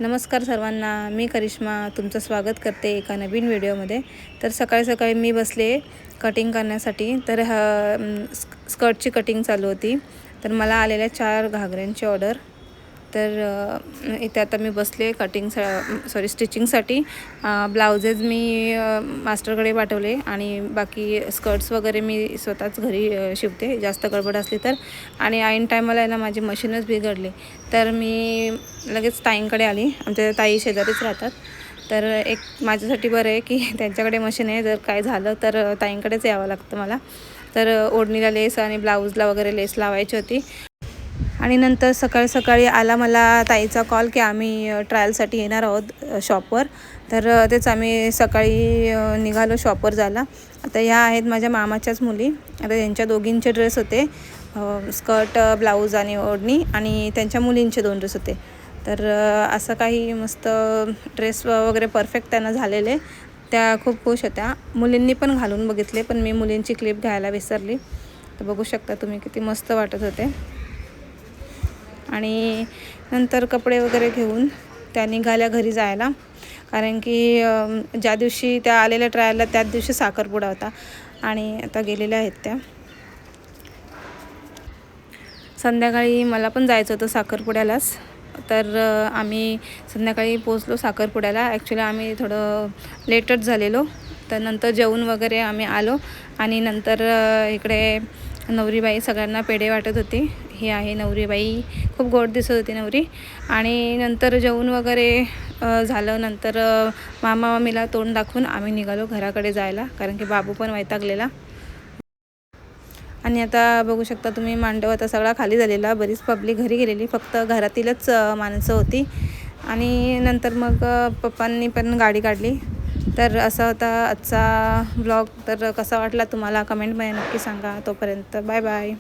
नमस्कार सर्वांना, मी करिश्मा तुमचं स्वागत करते एका नवीन व्हिडिओमध्ये. तर सकाळी सकाळी मी बसले कटिंग करण्यासाठी. तर स्कर्टची कटिंग चालू होती. तर मला आलेल्या 4 घागऱ्यांची ऑर्डर. तर इथे आता मी बसले स्टिचिंगसाठी. ब्लाउजेस मी मास्टरकडे पाठवले आणि बाकी स्कर्ट्स वगैरे मी स्वतःच घरी शिवते जास्त गडबड असली तर. आणि ऐन टायमाला आहे ना माझी मशीनच बिघडली. तर मी लगेच ताईंकडे आली. आमच्या ताई शेजारीच राहतात. तर एक माझ्यासाठी बरं आहे की त्यांच्याकडे मशीन आहे. जर काय झालं तर ताईंकडेच यावं लागतं मला. तर ओढणीला लेस आणि ब्लाऊजला वगैरे लेस लावायची होती. आणि नंतर सकाळी सकाळी आला मला ताईचा कॉल की आम्ही ट्रायलसाठी येणार आहोत शॉपवर. तर तेच आम्ही सकाळी निघालो शॉपवर जायला. आता ह्या आहेत माझ्या मामाच्याच मुली. आता त्यांच्या दोघींचे ड्रेस होते, स्कर्ट, ब्लाऊज आणि ओढणी, आणि त्यांच्या मुलींचे 2 ड्रेस होते. तर असं काही मस्त ड्रेस वगैरे परफेक्ट त्यांना झालेले. त्या खूप खुश होत्या. मुलींनी पण घालून बघितले, पण मी मुलींची क्लिप घ्यायला विसरली. तर बघू शकता तुम्ही किती मस्त वाटत होते. आणि नंतर कपडे वगैरे घेऊन त्या निघाल्या घरी जायला. कारण की ज्या दिवशी त्या आलेल्या ट्रायलला त्याच दिवशी साखरपुडा होता आणि आता गेलेल्या आहेत त्या. संध्याकाळी मला पण जायचं होतं साखरपुड्यालाच. तर आम्ही संध्याकाळी पोचलो साखरपुड्याला. ॲक्च्युली आम्ही थोडं लेटच झालेलो. तर नंतर जेवून वगैरे आम्ही आलो आणि नंतर इकडे नवरीबाई सगळ्यांना पेढे वाटत होती. ही आहे नवरीबाई, खूप गोड दिसत होती नवरी. आणि नंतर जेवून वगैरे झालं. नंतर मामा मामीला तोंड दाखवून आम्ही निघालो घराकडे जायला, कारण की बाबू पण वैतागलेला. आणि आता बघू शकता तुम्ही मांडव आता सगळा खाली झालेला. बरीच पब्लिक घरी गेलेली, फक्त घरातीलच माणसं होती. आणि नंतर मग पप्पांनी पण गाडी काढली. तर असा होता आजचा व्लॉग. तर कसा वाटला तुम्हाला कमेंटमध्ये नक्की सांगा. तोपर्यंत बाय बाय.